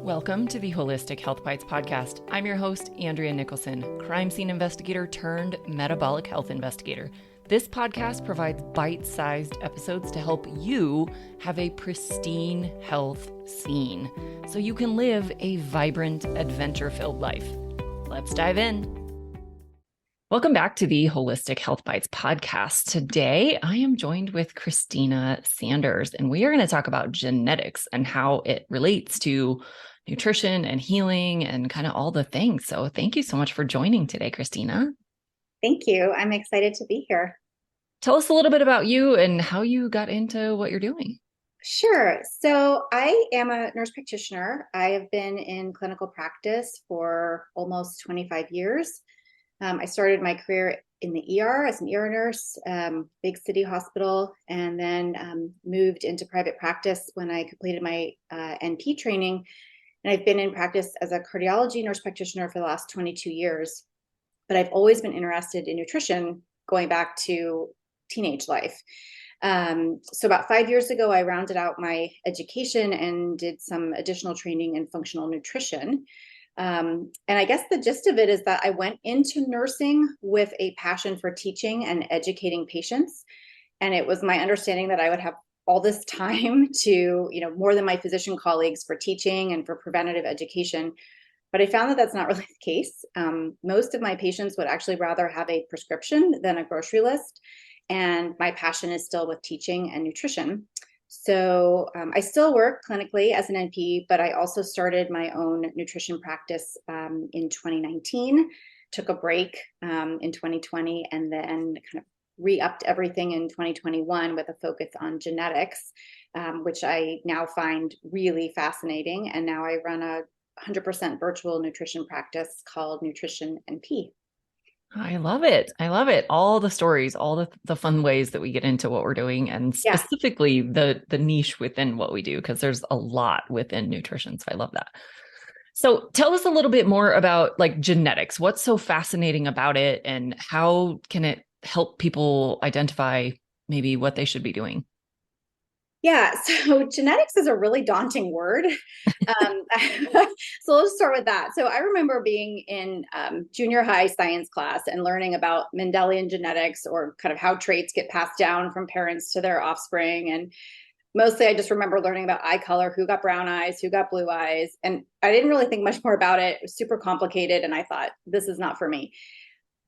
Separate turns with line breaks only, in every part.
Welcome to the Holistic Health Bites podcast. I'm your host, Andrea Nicholson, crime scene investigator turned metabolic health investigator. This podcast provides bite-sized episodes to help you have a pristine health scene so you can live a vibrant, adventure-filled life. Let's dive in. Welcome back to the Holistic Health Bites podcast. Today, I am joined with Christina Sanders, and we are going to talk about genetics and how it relates to nutrition and healing and kind of all the things. So thank you so much for joining today, Christina.
Thank you. I'm excited to be here.
Tell us a little bit about you and how you got into what you're doing.
Sure. So I am a nurse practitioner. I have been in clinical practice for almost 25 years. I started my career in the ER as an ER nurse, big city hospital, and then moved into private practice when I completed my NP training. And I've been in practice as a cardiology nurse practitioner for the last 22 years. But I've always been interested in nutrition going back to teenage life. So about 5 years ago, I rounded out my education and did some additional training in functional nutrition. And I guess the gist of it is that I went into nursing with a passion for teaching and educating patients. And it was my understanding that I would have all this time to, more than my physician colleagues for teaching and for preventative education. But I found that that's not really the case. Most of my patients would actually rather have a prescription than a grocery list. And my passion is still with teaching and nutrition. So I still work clinically as an NP, but I also started my own nutrition practice in 2019, took a break in 2020, and then kind of re-upped everything in 2021 with a focus on genetics, which I now find really fascinating. And now I run a 100% virtual nutrition practice called Nutrition NP.
I love it. I love it. All the stories, all the fun ways that we get into what we're doing, and specifically the niche within what we do, because there's a lot within nutrition. So I love that. So tell us a little bit more about like genetics. What's so fascinating about it, and how can it help people identify maybe what they should be doing?
Yeah, so genetics is a really daunting word. So let's start with that. So I remember being in junior high science class and learning about Mendelian genetics, or kind of how traits get passed down from parents to their offspring. And mostly I just remember learning about eye color, who got brown eyes, who got blue eyes. And I didn't really think much more about it. It was super complicated. And I thought, this is not for me.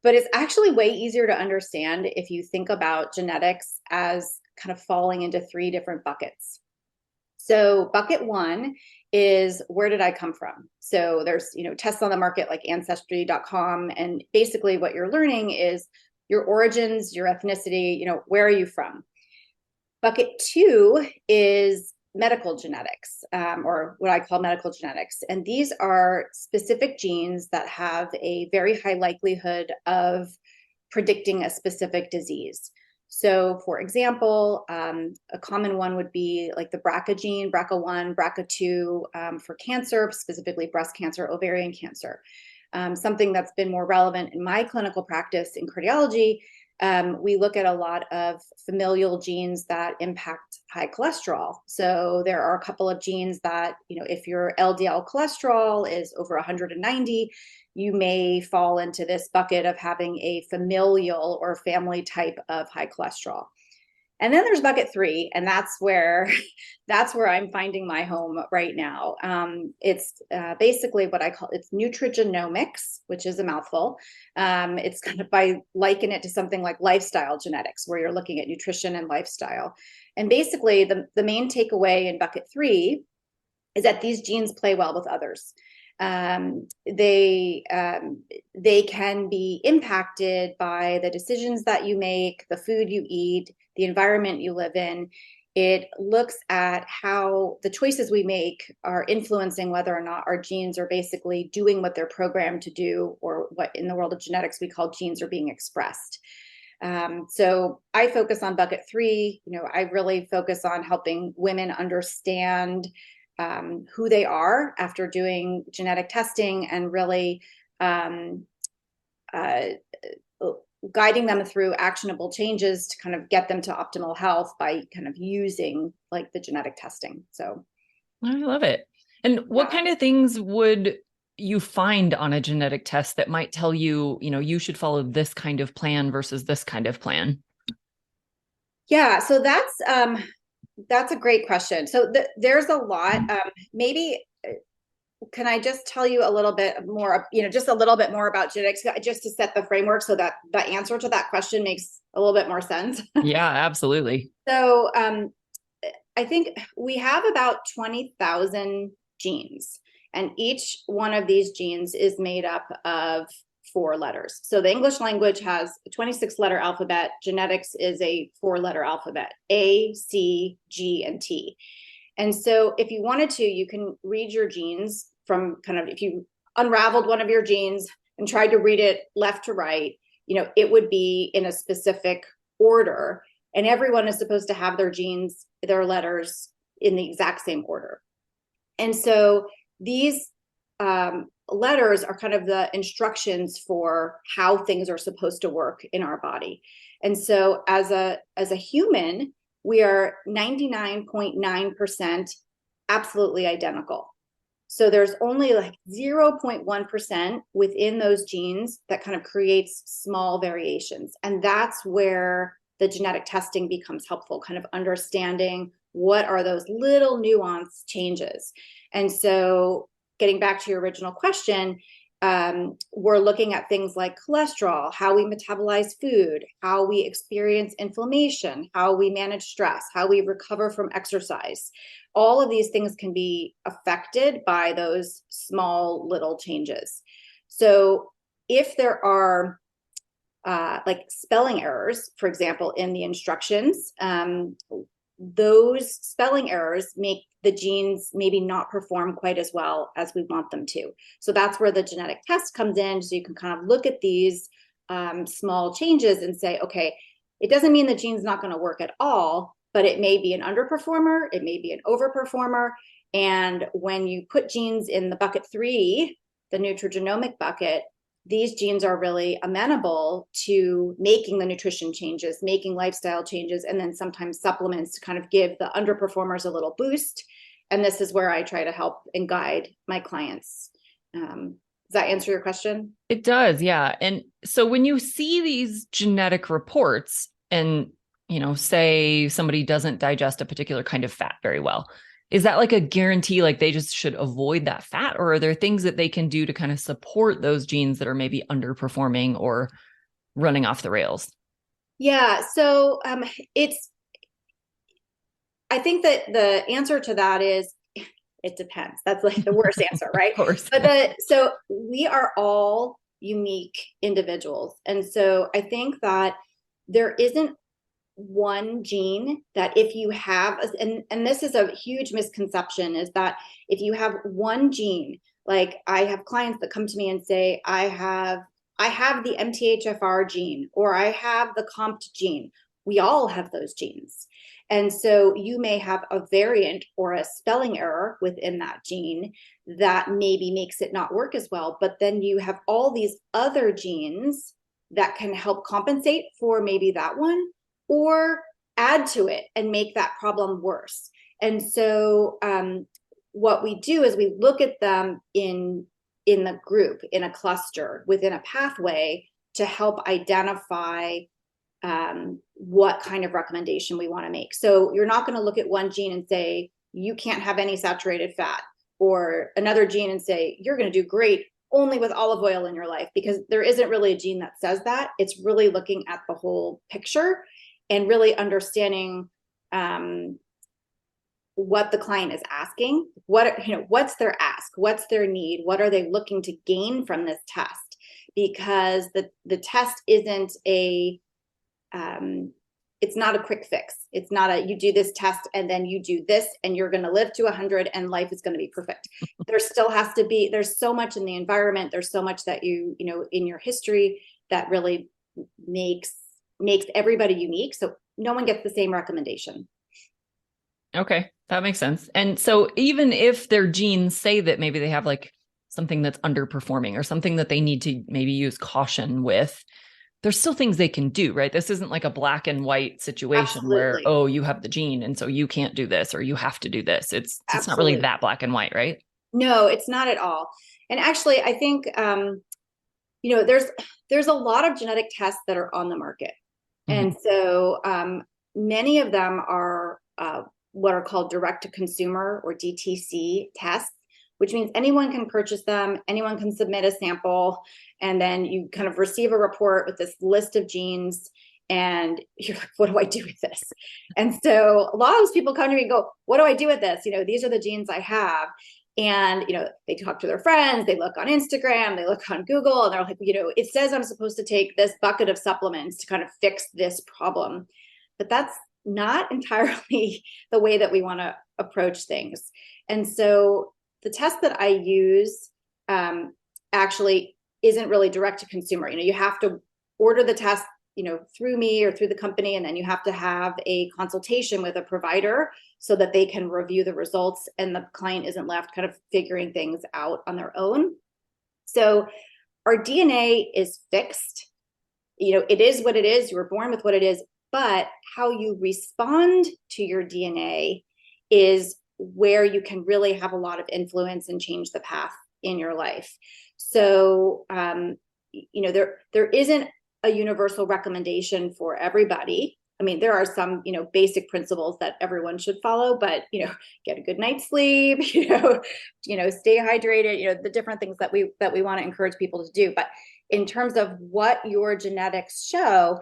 But it's actually way easier to understand if you think about genetics as kind of falling into three different buckets. So bucket one is, where did I come from? So there's, tests on the market like ancestry.com. And basically what you're learning is your origins, your ethnicity, where are you from? Bucket two is medical genetics, or what I call medical genetics. And these are specific genes that have a very high likelihood of predicting a specific disease. So for example, a common one would be like the BRCA gene, BRCA1, BRCA2 for cancer, specifically breast cancer, ovarian cancer. Something that's been more relevant in my clinical practice in cardiology, we look at a lot of familial genes that impact high cholesterol. So there are a couple of genes that, if your LDL cholesterol is over 190, you may fall into this bucket of having a familial or family type of high cholesterol. And then there's bucket three, and that's where I'm finding my home right now. It's basically what I call, it's nutrigenomics, which is a mouthful. It's kind of, I liken it to something like lifestyle genetics, where you're looking at nutrition and lifestyle. And basically the main takeaway in bucket three is that these genes play well with others. They can be impacted by the decisions that you make, the food you eat, the environment you live in. It looks at how the choices we make are influencing whether or not our genes are basically doing what they're programmed to do, or what in the world of genetics we call genes are being expressed. So I focus on bucket three. I really focus on helping women understand who they are after doing genetic testing, and really guiding them through actionable changes to kind of get them to optimal health by kind of using like the genetic testing. So
I love it. And what kind of things would you find on a genetic test that might tell you, you should follow this kind of plan versus this kind of plan?
Yeah, so that's a great question. So there's a lot. Maybe can I just tell you a little bit more, just a little bit more about genetics, just to set the framework so that the answer to that question makes a little bit more sense?
Yeah, absolutely.
So I think we have about 20,000 genes, and each one of these genes is made up of 4 letters. So the English language has a 26-letter alphabet. Genetics is a 4-letter alphabet: A, C, G, and T. And so if you wanted to, you can read your genes from if you unraveled one of your genes and tried to read it left to right, it would be in a specific order. And everyone is supposed to have their genes, their letters in the exact same order. And so these letters are kind of the instructions for how things are supposed to work in our body. And so as a human, we are 99.9% absolutely identical. So there's only like 0.1% within those genes that kind of creates small variations. And that's where the genetic testing becomes helpful, kind of understanding what are those little nuance changes. And so getting back to your original question, we're looking at things like cholesterol, how we metabolize food, how we experience inflammation, how we manage stress, how we recover from exercise. All of these things can be affected by those small little changes. So if there are like spelling errors, for example, in the instructions, those spelling errors make the genes maybe not perform quite as well as we want them to. So that's where the genetic test comes in. So you can kind of look at these small changes and say, okay, it doesn't mean the gene's not going to work at all, but it may be an underperformer, it may be an overperformer. And when you put genes in the bucket 3, the nutrigenomic bucket, these genes are really amenable to making the nutrition changes, making lifestyle changes, and then sometimes supplements to kind of give the underperformers a little boost. And this is where I try to help and guide my clients. Does that answer your question?
It does, yeah. And so when you see these genetic reports and, say somebody doesn't digest a particular kind of fat very well, is that like a guarantee, like they just should avoid that fat? Or are there things that they can do to kind of support those genes that are maybe underperforming or running off the rails?
Yeah. So I think that the answer to that is it depends. That's like the worst answer, right?
Of course.
So we are all unique individuals. And so I think that there isn't one gene that if you have, and this is a huge misconception, is that if you have one gene, like I have clients that come to me and say, I have the MTHFR gene, or I have the COMT gene. We all have those genes. And so you may have a variant or a spelling error within that gene that maybe makes it not work as well. But then you have all these other genes that can help compensate for maybe that one, or add to it and make that problem worse. And so what we do is we look at them in the group, in a cluster, within a pathway, to help identify what kind of recommendation we want to make. So you're not going to look at one gene and say, you can't have any saturated fat, or another gene and say, you're going to do great only with olive oil in your life, because there isn't really a gene that says that. It's really looking at the whole picture and really understanding what the client is asking, what's their ask, what's their need, what are they looking to gain from this test? Because the test isn't it's not a quick fix. It's not you do this test and then you do this and you're going to live to 100 and life is going to be perfect. There still has to be, there's so much in the environment. There's so much that in your history that really makes everybody unique. So no one gets the same recommendation.
Okay, that makes sense. And so even if their genes say that maybe they have like something that's underperforming or something that they need to maybe use caution with, there's still things they can do, right? This isn't like a black and white situation. Absolutely. Where, oh, you have the gene and so you can't do this or you have to do this. It's not really that black and white, right?
No, it's not at all. And actually, I think, there's a lot of genetic tests that are on the market.
Mhm.
And so many of them are what are called direct to consumer or DTC tests, which means anyone can purchase them, anyone can submit a sample, and then you kind of receive a report with this list of genes. And you're like, what do I do with this? And so a lot of those people come to me and go, what do I do with this? These are the genes I have. And, they talk to their friends, they look on Instagram, they look on Google, and they're like, it says I'm supposed to take this bucket of supplements to kind of fix this problem. But that's not entirely the way that we want to approach things. And so the test that I use actually isn't really direct to consumer. You have to order the test, through me or through the company, and then you have to have a consultation with a provider so that they can review the results and the client isn't left kind of figuring things out on their own. So our DNA is fixed. It is what it is. You were born with what it is, but how you respond to your DNA is where you can really have a lot of influence and change the path in your life. So, there isn't a universal recommendation for everybody. I mean, there are some, basic principles that everyone should follow, but, get a good night's sleep, stay hydrated, the different things that we want to encourage people to do. But in terms of what your genetics show,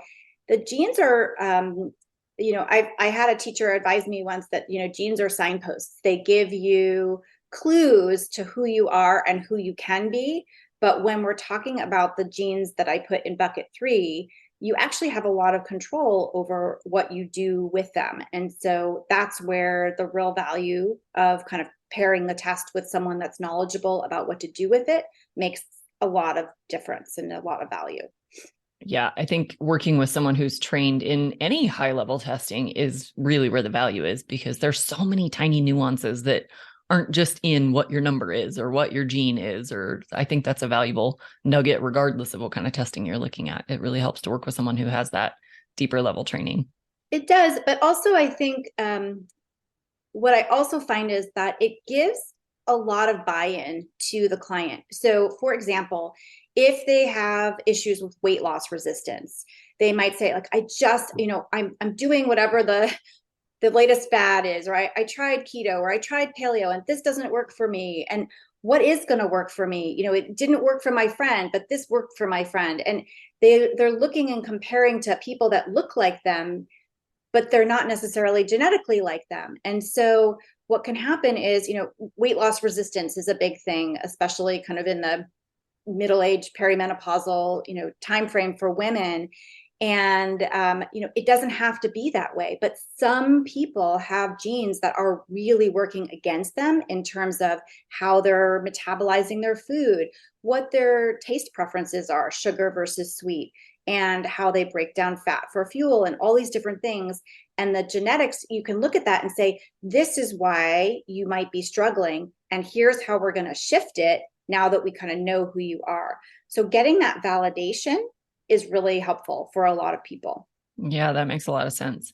the genes are, I had a teacher advise me once that, genes are signposts. They give you clues to who you are and who you can be. But when we're talking about the genes that I put in bucket 3, you actually have a lot of control over what you do with them. And so that's where the real value of kind of pairing the test with someone that's knowledgeable about what to do with it makes a lot of difference and a lot of value.
Yeah, I think working with someone who's trained in any high level testing is really where the value is, because there's so many tiny nuances that aren't just in what your number is or what your gene is, or I think that's a valuable nugget regardless of what kind of testing you're looking at. It really helps to work with someone who has that deeper level training.
It does, but also I think what I also find is that it gives a lot of buy-in to the client. So for example, if they have issues with weight loss resistance, they might say like, I just, I'm doing whatever the latest fad is, or I tried keto or I tried paleo and this doesn't work for me. And what is going to work for me? It didn't work for my friend, but this worked for my friend. And they're looking and comparing to people that look like them, but they're not necessarily genetically like them. And so what can happen is, weight loss resistance is a big thing, especially kind of in the middle-aged perimenopausal, time frame for women. And, it doesn't have to be that way, but some people have genes that are really working against them in terms of how they're metabolizing their food, what their taste preferences are, sugar versus sweet, and how they break down fat for fuel and all these different things. And the genetics, you can look at that and say, this is why you might be struggling. And here's how we're going to shift it now that we kind of know who you are. So getting that validation is really helpful for a lot of people.
Yeah, that makes a lot of sense.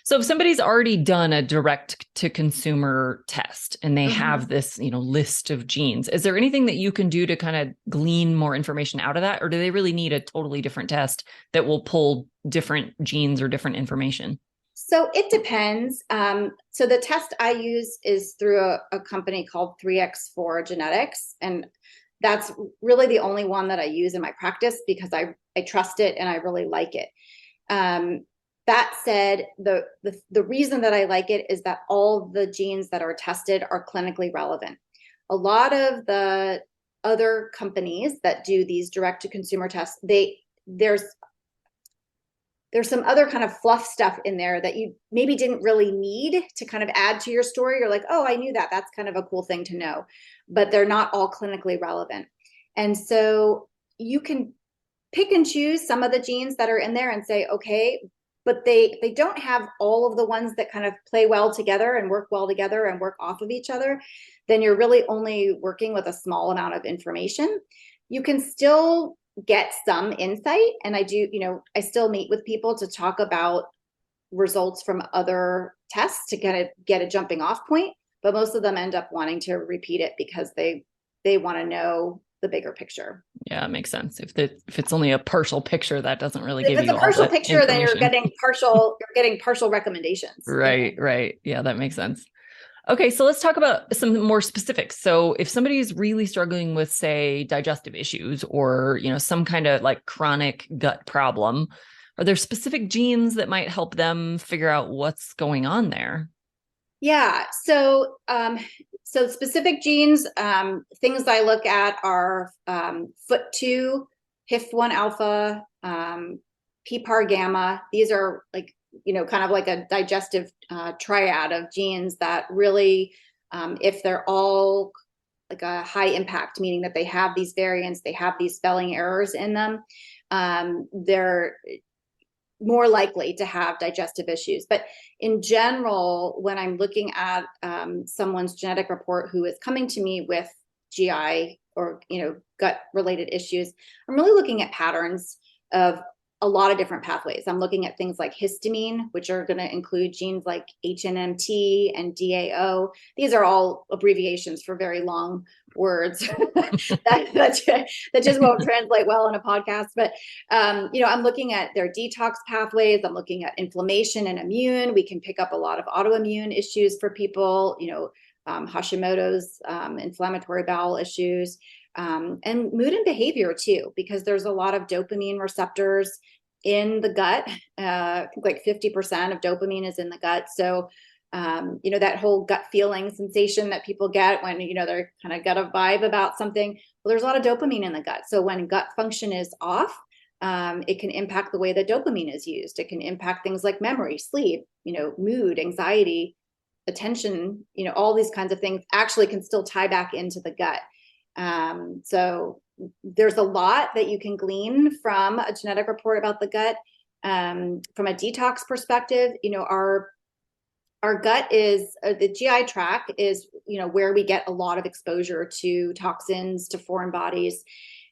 So if somebody's already done a direct to consumer test and they have this, list of genes, is there anything that you can do to kind of glean more information out of that? Or do they really need a totally different test that will pull different genes or different information?
So it depends. So the test I use is through a company called 3x4 Genetics. And that's really the only one that I use in my practice because I trust it and I really like it. That said, the reason that I like it is that all the genes that are tested are clinically relevant. A lot of the other companies that do these direct to consumer tests, there's some other kind of fluff stuff in there that you maybe didn't really need to kind of add to your story. You're like, oh, I knew that. That's kind of a cool thing to know, but they're not all clinically relevant. And so you can pick and choose some of the genes that are in there and say, okay, but they don't have all of the ones that kind of play well together and work well together and work off of each other. Then you're really only working with a small amount of information. You can still get some insight. And I do, I still meet with people to talk about results from other tests to get a jumping off point. but most of them end up wanting to repeat it because they want to know the bigger picture.
Yeah, it makes sense. If it's only a partial picture, that doesn't really
If
give
it's
you
a
all
partial
the
picture, then
information.
you're getting partial recommendations.
Right, right. Yeah, that makes sense. Okay, so let's talk about some more specifics. So if somebody is really struggling with, say, digestive issues or, some kind of like chronic gut problem, are there specific genes that might help them figure out what's going on there?
Yeah. So specific genes, things I look at are FUT2, HIF1 alpha, PPAR gamma. These are like, kind of like a digestive triad of genes that really, if they're all like a high impact, meaning that they have these variants, they have these spelling errors in them, they're more likely to have digestive issues. But in general, when I'm looking at someone's genetic report who is coming to me with GI or gut related issues, I'm really looking at patterns of a lot of different pathways. I'm looking at things like histamine, which are going to include genes like HNMT and DAO. These are all abbreviations for very long words that just won't translate well in a podcast. But I'm looking at their detox pathways. I'm looking at inflammation and immune. We can pick up a lot of autoimmune issues for people. Hashimoto's, inflammatory bowel issues. And mood and behavior too, because there's a lot of dopamine receptors in the gut. I think like 50% of dopamine is in the gut. So, that whole gut feeling sensation that people get when, they're kind of got a vibe about something. Well, there's a lot of dopamine in the gut. So when gut function is off, it can impact the way that dopamine is used. It can impact things like memory, sleep, mood, anxiety, attention, all these kinds of things actually can still tie back into the gut. So there's a lot that you can glean from a genetic report about the gut. From a detox perspective, our gut is the GI tract is, where we get a lot of exposure to toxins, to foreign bodies.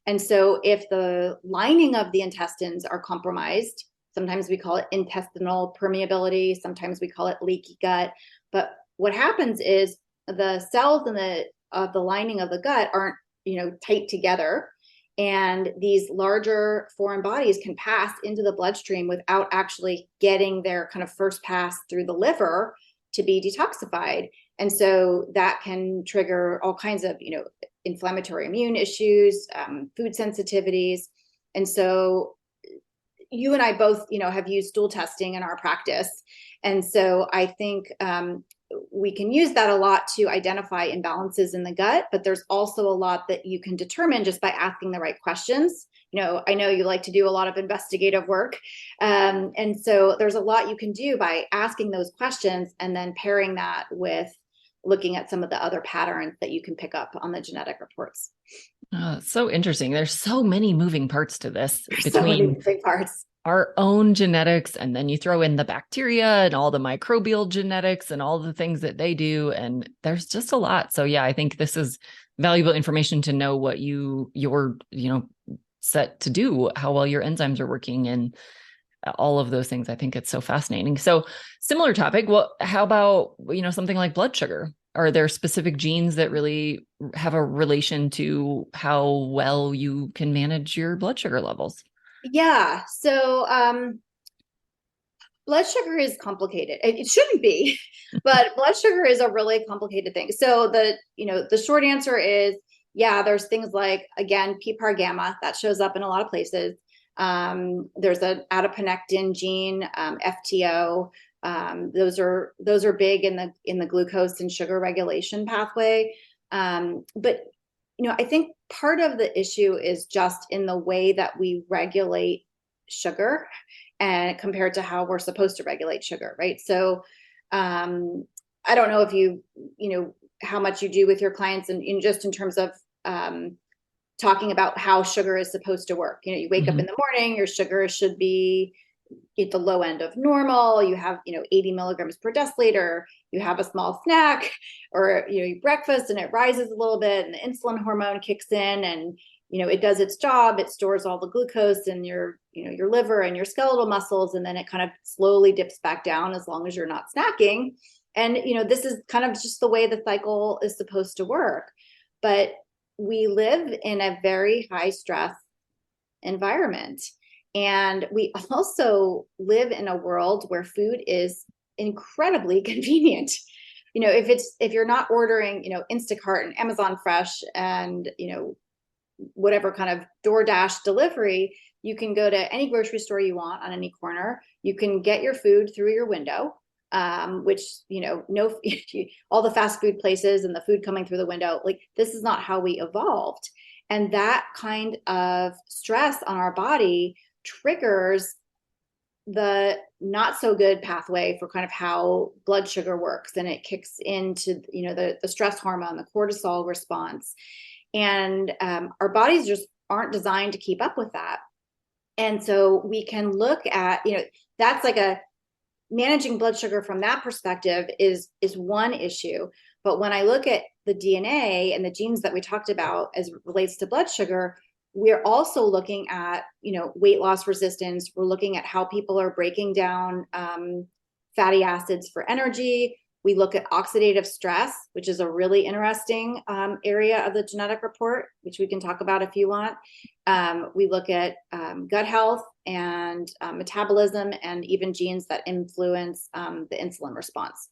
And so if the lining of the intestines are compromised, sometimes we call it intestinal permeability, sometimes we call it leaky gut. But what happens is the cells in the lining of the gut aren't, tight together. And these larger foreign bodies can pass into the bloodstream without actually getting their kind of first pass through the liver to be detoxified. And so that can trigger all kinds of, inflammatory immune issues, food sensitivities. And so you and I both, have used stool testing in our practice. And so I think we can use that a lot to identify imbalances in the gut, but there's also a lot that you can determine just by asking the right questions. I know you like to do a lot of investigative work. And so there's a lot you can do by asking those questions and then pairing that with looking at some of the other patterns that you can pick up on the genetic reports.
So interesting. There's so many moving parts to this
between moving parts.
Our own genetics, and then you throw in the bacteria and all the microbial genetics and all the things that they do. And there's just a lot. So yeah, I think this is valuable information to know what you're set to do, how well your enzymes are working and all of those things. I think it's so fascinating. So similar topic. Well, how about, something like blood sugar? Are there specific genes that really have a relation to how well you can manage your blood sugar levels?
Yeah. So blood sugar is complicated. It shouldn't be, but blood sugar is a really complicated thing. So the short answer is, yeah, there's things like, again, PPAR gamma that shows up in a lot of places. There's an adiponectin gene, FTO. Those are big in the glucose and sugar regulation pathway. But I think part of the issue is just in the way that we regulate sugar and compared to how we're supposed to regulate sugar, right? So I don't know if how much you do with your clients and just in terms of talking about how sugar is supposed to work. You wake up in the morning, your sugar should be at the low end of normal. You have, 80 milligrams per deciliter. You have a small snack or, you breakfast and it rises a little bit and the insulin hormone kicks in and, it does its job. It stores all the glucose in your liver and your skeletal muscles. And then it kind of slowly dips back down as long as you're not snacking. And, this is kind of just the way the cycle is supposed to work. But we live in a very high stress environment. And we also live in a world where food is incredibly convenient. If you're not ordering, Instacart and Amazon Fresh and, whatever kind of DoorDash delivery, you can go to any grocery store you want on any corner. You can get your food through your window, which, no, all the fast food places and the food coming through the window, like this is not how we evolved. And that kind of stress on our body triggers the not so good pathway for kind of how blood sugar works. And it kicks into, the stress hormone, the cortisol response. And our bodies just aren't designed to keep up with that. And so we can look at, that's like managing blood sugar from that perspective is one issue. But when I look at the DNA and the genes that we talked about as it relates to blood sugar, we're also looking at, weight loss resistance. We're looking at how people are breaking down fatty acids for energy. We look at oxidative stress, which is a really interesting area of the genetic report, which we can talk about if you want. We look at gut health and metabolism and even genes that influence the insulin response.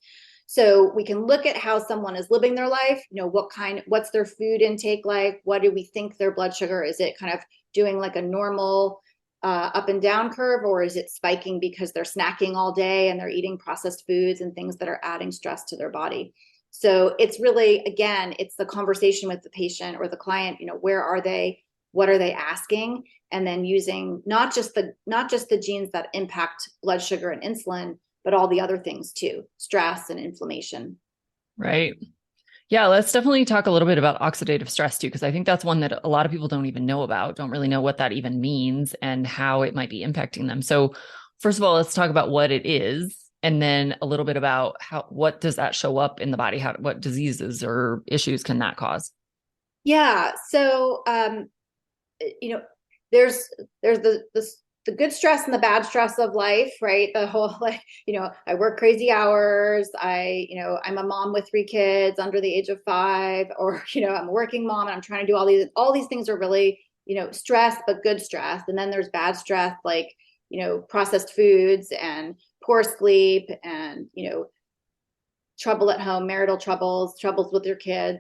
So we can look at how someone is living their life, what's their food intake like? What do we think their blood sugar? Is it kind of doing like a normal up and down curve, or is it spiking because they're snacking all day and they're eating processed foods and things that are adding stress to their body? So it's really, again, it's the conversation with the patient or the client, where are they? What are they asking? And then using not just the genes that impact blood sugar and insulin, but all the other things too, stress and inflammation.
Right. Yeah, let's definitely talk a little bit about oxidative stress too, because I think that's one that a lot of people don't even know about, don't really know what that even means and how it might be impacting them. So first of all, let's talk about what it is, and then a little bit about what does that show up in the body? What diseases or issues can that cause?
Yeah. So, there's the good stress and the bad stress of life, right? The whole, I work crazy hours. I'm a mom with 3 kids under the age of 5, or, I'm a working mom and I'm trying to do all these things are really, stress, but good stress. And then there's bad stress, like, processed foods and poor sleep and, trouble at home, marital troubles with your kids,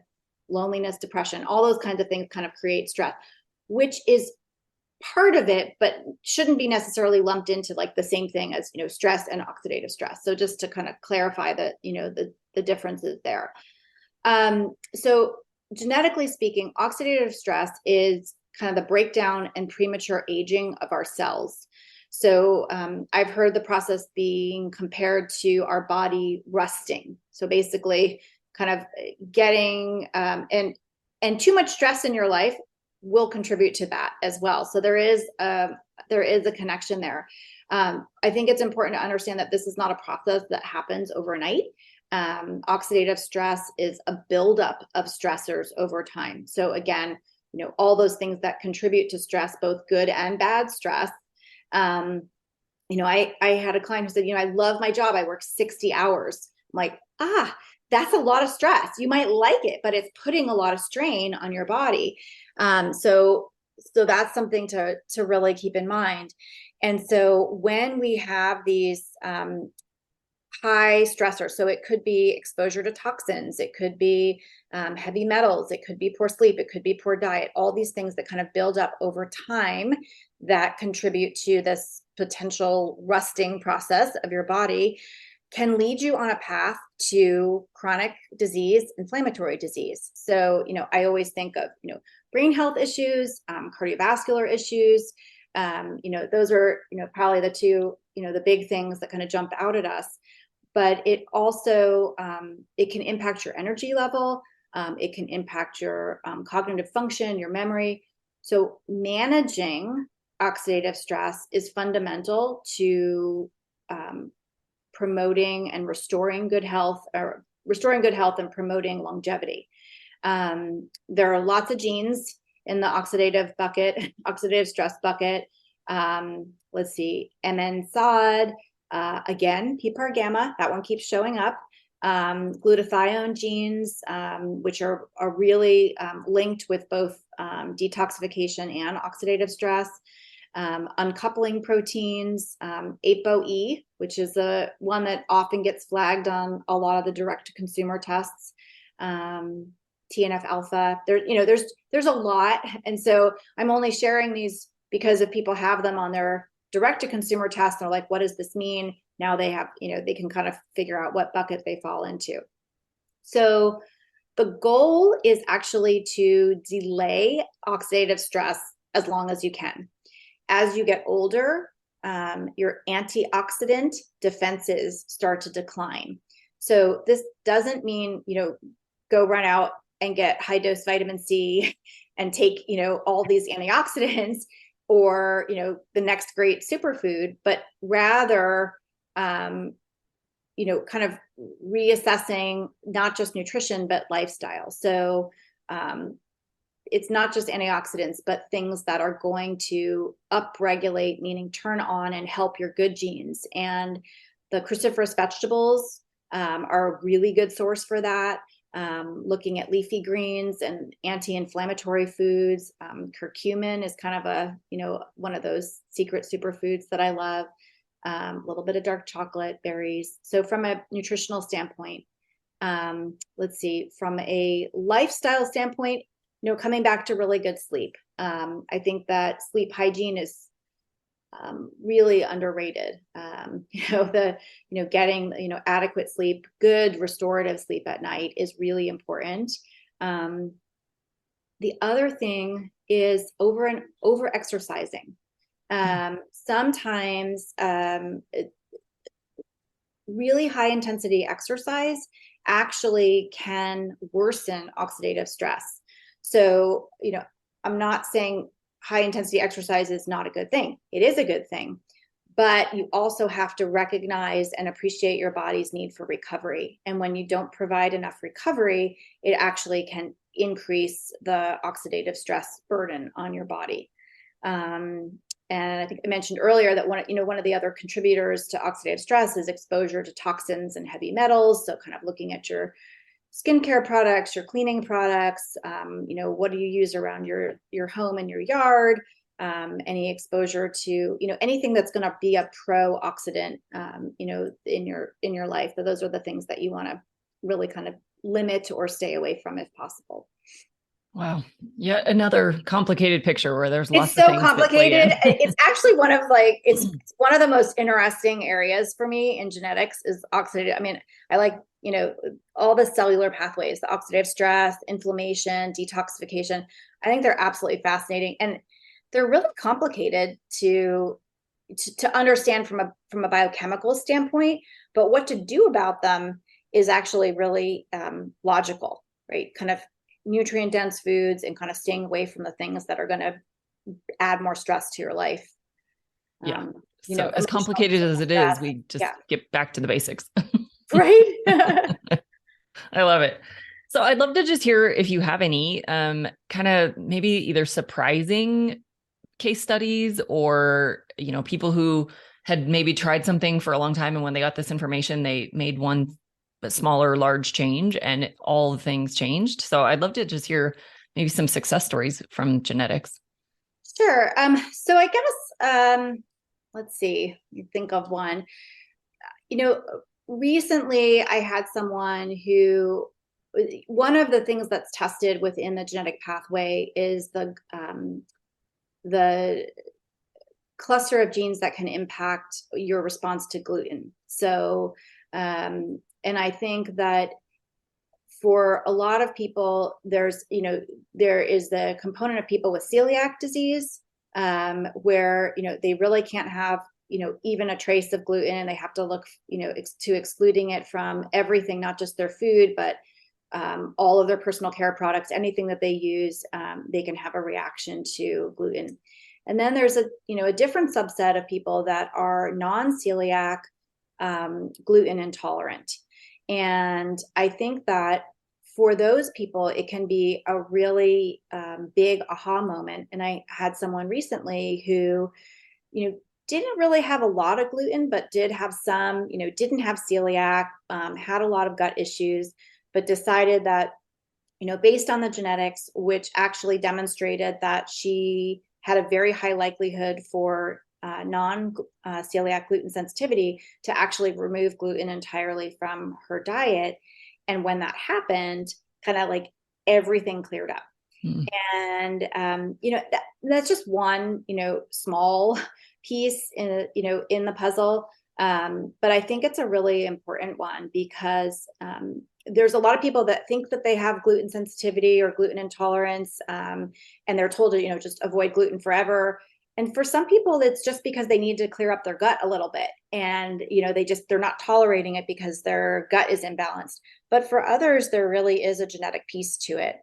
loneliness, depression, all those kinds of things kind of create stress, which is part of it, but shouldn't be necessarily lumped into like the same thing as, stress and oxidative stress. So just to kind of clarify that, the differences there. So genetically speaking, oxidative stress is kind of the breakdown and premature aging of our cells. So I've heard the process being compared to our body rusting. So basically kind of getting, and too much stress in your life will contribute to that as well. So there is a connection there. I think it's important to understand that this is not a process that happens overnight. Oxidative stress is a buildup of stressors over time. So again, all those things that contribute to stress, both good and bad stress. I had a client who said, I love my job. I work 60 hours. I'm like, that's a lot of stress. You might like it, but it's putting a lot of strain on your body. So that's something to really keep in mind. And so when we have these high stressors, so it could be exposure to toxins, it could be heavy metals, it could be poor sleep, it could be poor diet, all these things that kind of build up over time that contribute to this potential rusting process of your body, can lead you on a path to chronic disease, inflammatory disease. So, I always think of, brain health issues, cardiovascular issues. Those are, probably the two, the big things that kind of jump out at us. But it also, it can impact your energy level. It can impact your cognitive function, your memory. So managing oxidative stress is fundamental to promoting and restoring good health, and promoting longevity. There are lots of genes in the oxidative stress bucket. Let's see, MN SOD, again, PPAR gamma, that one keeps showing up. glutathione genes, which are really linked with both detoxification and oxidative stress, uncoupling proteins, ApoE, which is the one that often gets flagged on a lot of the direct-to-consumer tests, TNF alpha. There's a lot, and so I'm only sharing these because if people have them on their direct-to-consumer tests, they're like, what does this mean? Now they have, they can kind of figure out what bucket they fall into. So the goal is actually to delay oxidative stress as long as you can. As you get older, your antioxidant defenses start to decline. So this doesn't mean, go run out and get high dose vitamin C and take, all these antioxidants or, the next great superfood, but rather, kind of reassessing not just nutrition, but lifestyle. So it's not just antioxidants, but things that are going to upregulate, meaning turn on and help your good genes. And the cruciferous vegetables are a really good source for that. Looking at leafy greens and anti-inflammatory foods. Curcumin is kind of one of those secret superfoods that I love. A little bit of dark chocolate, berries. So from a nutritional standpoint, let's see, from a lifestyle standpoint, coming back to really good sleep. I think that sleep hygiene is really underrated. Getting, adequate sleep, good restorative sleep at night is really important. The other thing is over exercising. Sometimes really high intensity exercise actually can worsen oxidative stress. So, I'm not saying high intensity exercise is not a good thing. It is a good thing, but you also have to recognize and appreciate your body's need for recovery. And when you don't provide enough recovery, it actually can increase the oxidative stress burden on your body. And I think I mentioned earlier that one of the other contributors to oxidative stress is exposure to toxins and heavy metals. So kind of looking at your skincare products, your cleaning products, what do you use around your home and your yard? Any exposure to, anything that's going to be a pro-oxidant, in your life. So those are the things that you want to really kind of limit or stay away from if possible.
Wow. Yeah. Another complicated picture where there's lots
of things.
It's so complicated.
It's actually it's one of the most interesting areas for me in genetics is oxidative. I mean, I like, all the cellular pathways, the oxidative stress, inflammation, detoxification. I think they're absolutely fascinating. And they're really complicated to understand from a biochemical standpoint, but what to do about them is actually really logical, right? Kind of nutrient dense foods and kind of staying away from the things that are going to add more stress to your life.
Yeah. So as complicated as it is, we just get back to the basics.
Right.
I love it. So I'd love to just hear if you have any kind of maybe either surprising case studies or, people who had maybe tried something for a long time. And when they got this information, they made one smaller, large change and all the things changed. So I'd love to just hear maybe some success stories from genetics.
Sure. So I guess, let's see, you think of one, recently I had someone who, one of the things that's tested within the genetic pathway is the cluster of genes that can impact your response to gluten. So, and I think that for a lot of people, there is the component of people with celiac disease, where, they really can't have, even a trace of gluten, and they have to look, to excluding it from everything, not just their food, but all of their personal care products, anything that they use, they can have a reaction to gluten. And then there's a different subset of people that are non-celiac, gluten intolerant. And I think that for those people, it can be a really big aha moment. And I had someone recently who, didn't really have a lot of gluten, but did have some, didn't have celiac, had a lot of gut issues, but decided that, based on the genetics, which actually demonstrated that she had a very high likelihood for non-celiac gluten sensitivity, to actually remove gluten entirely from her diet. And when that happened, kind of like everything cleared up. And, that's just one, small piece in the puzzle. But I think it's a really important one because there's a lot of people that think that they have gluten sensitivity or gluten intolerance, and they're told to, just avoid gluten forever. And for some people, it's just because they need to clear up their gut a little bit. And, they're not tolerating it because their gut is imbalanced. But for others, there really is a genetic piece to it.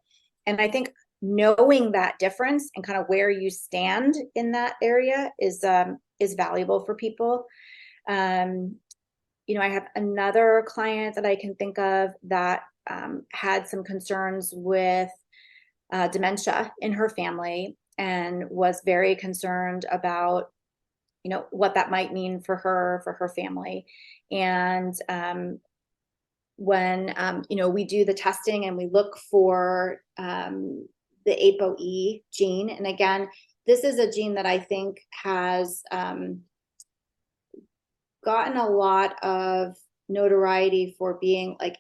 And I think knowing that difference and kind of where you stand in that area is valuable for people. I have another client that I can think of that had some concerns with dementia in her family and was very concerned about, what that might mean for her family. And when, we do the testing and we look for the ApoE gene, and again, this is a gene that I think has gotten a lot of notoriety for being like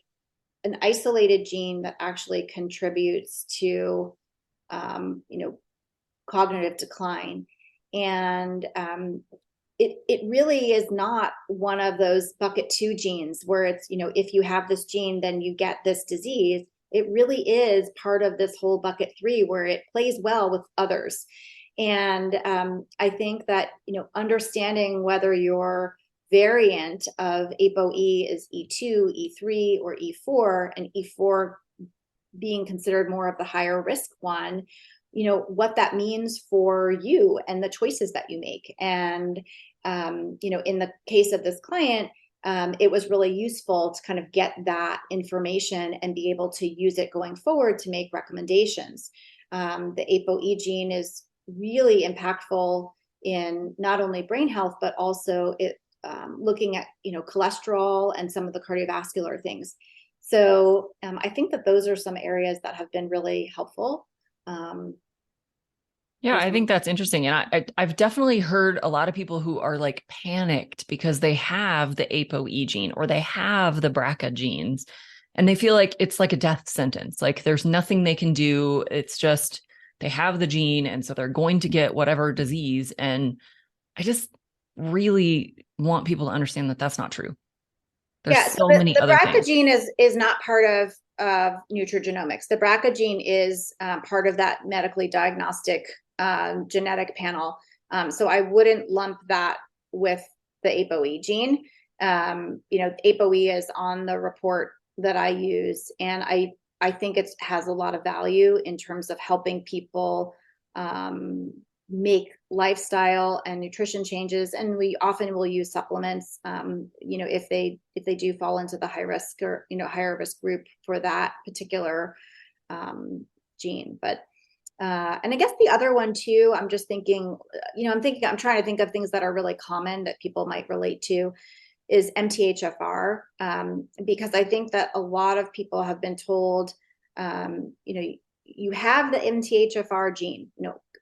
an isolated gene that actually contributes to, cognitive decline. And it really is not one of those bucket 2 genes where it's, if you have this gene, then you get this disease. It really is part of this whole bucket 3 where it plays well with others. And I think that, understanding whether your variant of ApoE is E2, E3, or E4, and E4 being considered more of the higher risk one, what that means for you and the choices that you make. And, in the case of this client, it was really useful to kind of get that information and be able to use it going forward to make recommendations. The ApoE gene is really impactful in not only brain health, but also looking at, cholesterol and some of the cardiovascular things. So I think that those are some areas that have been really helpful.
Yeah, I think that's interesting. And I've definitely heard a lot of people who are like panicked because they have the ApoE gene or they have the BRCA genes and they feel like it's like a death sentence. Like there's nothing they can do. It's just they have the gene. And so they're going to get whatever disease. And I just really want people to understand that that's not true. There's so many
the
other
BRCA
things.
gene is not part of nutrigenomics. The BRCA gene is part of that medically diagnostic genetic panel. So I wouldn't lump that with the ApoE gene. ApoE is on the report that I use, and I think it has a lot of value in terms of helping people make lifestyle and nutrition changes. And we often will use supplements, if they do fall into the high risk or, higher risk group for that particular gene. But and I guess the other one too, I'm just thinking, I'm trying to think of things that are really common that people might relate to, is MTHFR, because I think that a lot of people have been told, you have the MTHFR gene.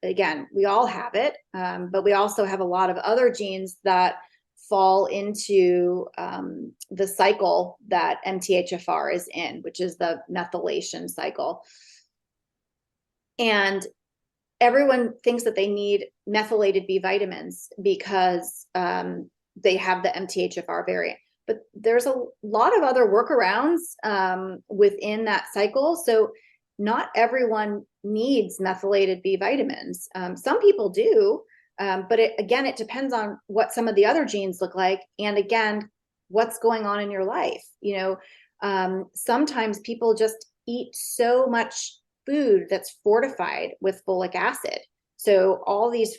Again, we all have it, but we also have a lot of other genes that fall into the cycle that MTHFR is in, which is the methylation cycle. And everyone thinks that they need methylated B vitamins because they have the MTHFR variant. But there's a lot of other workarounds within that cycle. So not everyone needs methylated B vitamins. Some people do, but it depends on what some of the other genes look like. And again, what's going on in your life. Sometimes people just eat so much food that's fortified with folic acid. So all these,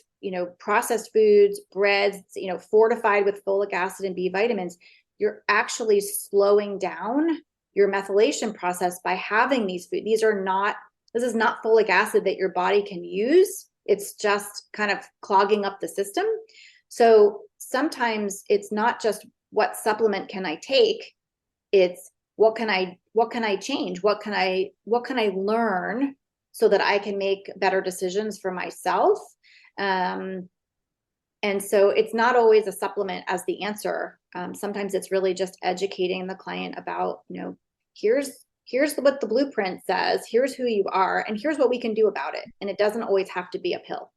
processed foods, breads, fortified with folic acid and B vitamins, you're actually slowing down your methylation process by having these foods. This is not folic acid that your body can use. It's just kind of clogging up the system. So sometimes it's not just what supplement can I take, it's what can I change? What can I learn so that I can make better decisions for myself? And so it's not always a supplement as the answer. Sometimes it's really just educating the client about, here's what the blueprint says, here's who you are, and here's what we can do about it. And it doesn't always have to be a pill.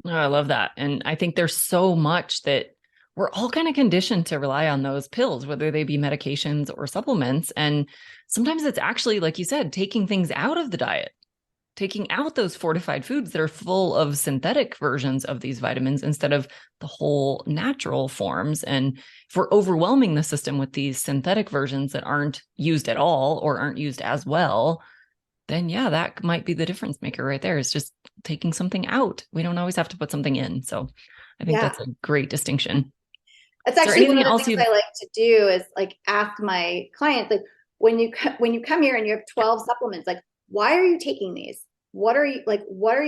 Oh, I love that. And I think there's so much that we're all kind of conditioned to rely on those pills, whether they be medications or supplements. And sometimes it's actually, like you said, taking things out of the diet, taking out those fortified foods that are full of synthetic versions of these vitamins instead of the whole natural forms. And if we're overwhelming the system with these synthetic versions that aren't used at all or aren't used as well, then yeah, that might be the difference maker right there. It's just taking something out. We don't always have to put something in. So I think that's a great distinction.
That's actually one of the things I like to do is like ask my clients, like when you come here and you have 12 supplements, like, why are you taking these? What are you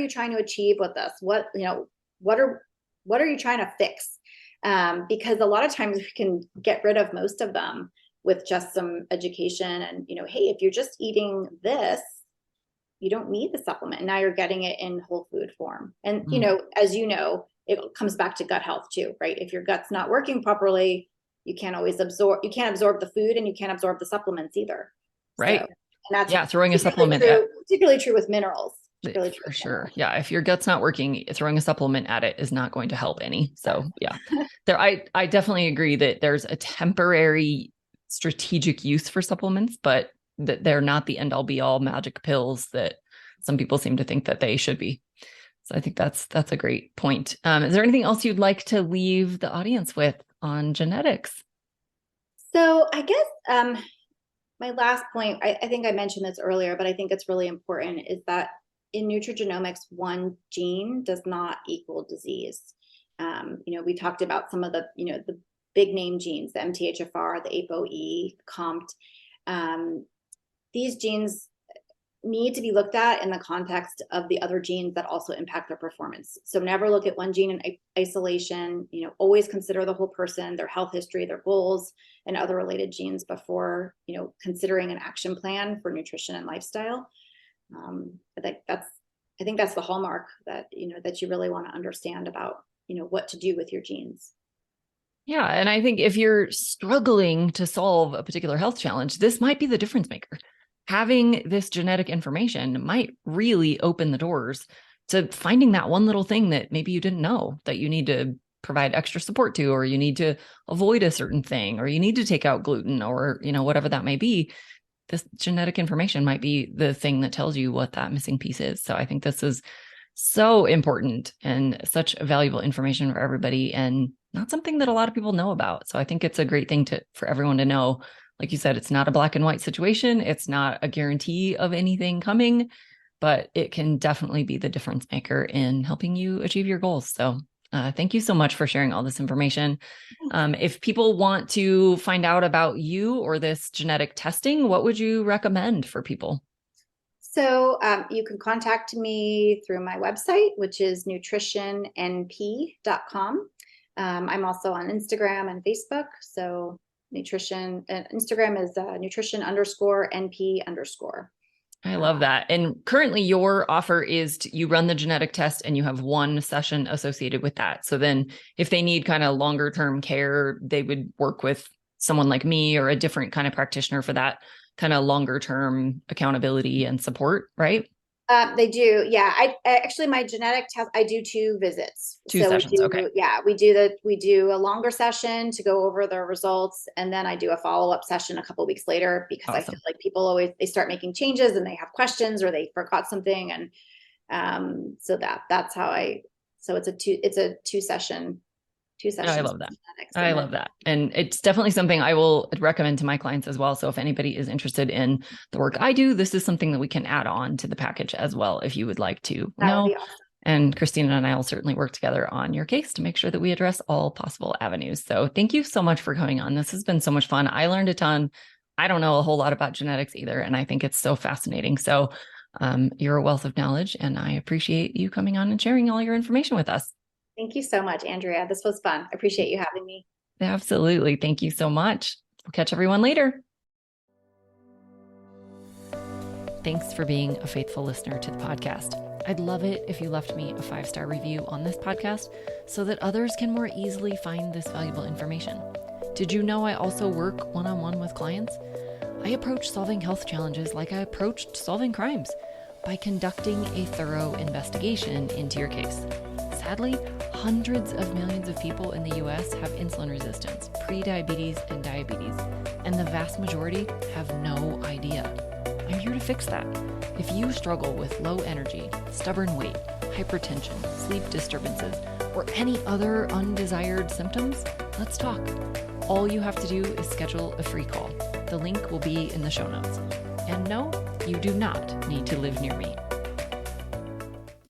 trying to achieve with this? What are you trying to fix? Because a lot of times we can get rid of most of them with just some education and, hey, if you're just eating this, you don't need the supplement. Now you're getting it in whole food form. And, as it comes back to gut health too, right? If your gut's not working properly, you can't absorb the food and you can't absorb the supplements either.
Right.
So, and that's
throwing a supplement
particularly true with minerals.
Really for sure. Yeah. If your gut's not working, throwing a supplement at it is not going to help any. So yeah, I definitely agree that there's a temporary strategic use for supplements, but that they're not the end all be all magic pills that some people seem to think that they should be. So I think that's a great point. Is there anything else you'd like to leave the audience with on genetics?
So I guess my last point, I think I mentioned this earlier, but I think it's really important, is that in nutrigenomics, one gene does not equal disease. We talked about some of the big name genes, the MTHFR, the ApoE, COMT. These genes need to be looked at in the context of the other genes that also impact their performance. So never look at one gene in isolation, always consider the whole person, their health history, their goals, and other related genes before, considering an action plan for nutrition and lifestyle. I think that's the hallmark that you really want to understand about, what to do with your genes.
Yeah. And I think if you're struggling to solve a particular health challenge, this might be the difference maker. Having this genetic information might really open the doors to finding that one little thing that maybe you didn't know that you need to provide extra support to, or you need to avoid a certain thing, or you need to take out gluten, or, whatever that may be. This genetic information might be the thing that tells you what that missing piece is. So I think this is so important and such valuable information for everybody, and not something that a lot of people know about. So I think it's a great thing for everyone to know. Like you said, it's not a black and white situation. It's not a guarantee of anything coming, but it can definitely be the difference maker in helping you achieve your goals. So thank you so much for sharing all this information. If people want to find out about you or this genetic testing, what would you recommend for people?
So you can contact me through my website, which is nutritionnp.com. I'm also on Instagram and Facebook. So Instagram is nutrition_NP_.
I love that. And currently your offer is you run the genetic test and you have one session associated with that. So then if they need kind of longer term care, they would work with someone like me or a different kind of practitioner for that kind of longer term accountability and support, right?
They do. Yeah. I actually, my genetic test, I do 2 visits.
Two sessions. Okay.
Yeah. We do a longer session to go over the results. And then I do a follow-up session a couple of weeks later, because awesome. I feel like people they start making changes and they have questions or they forgot something. And, that's how it's a 2 session.
I love that. I love that. And it's definitely something I will recommend to my clients as well. So if anybody is interested in the work I do, this is something that we can add on to the package as well, if you would like to know. Would be awesome. And Christina and I will certainly work together on your case to make sure that we address all possible avenues. So thank you so much for coming on. This has been so much fun. I learned a ton. I don't know a whole lot about genetics either, and I think it's so fascinating. So you're a wealth of knowledge, and I appreciate you coming on and sharing all your information with us.
Thank you so much, Andrea. This was fun. I appreciate you having me.
Absolutely. Thank you so much. We'll catch everyone later. Thanks for being a faithful listener to the podcast. I'd love it if you left me a 5-star review on this podcast so that others can more easily find this valuable information. Did you know I also work one-on-one with clients? I approach solving health challenges like I approached solving crimes, by conducting a thorough investigation into your case. Sadly, hundreds of millions of people in the US have insulin resistance, prediabetes, and diabetes, and the vast majority have no idea. I'm here to fix that. If you struggle with low energy, stubborn weight, hypertension, sleep disturbances, or any other undesired symptoms, let's talk. All you have to do is schedule a free call. The link will be in the show notes. And no, you do not need to live near me.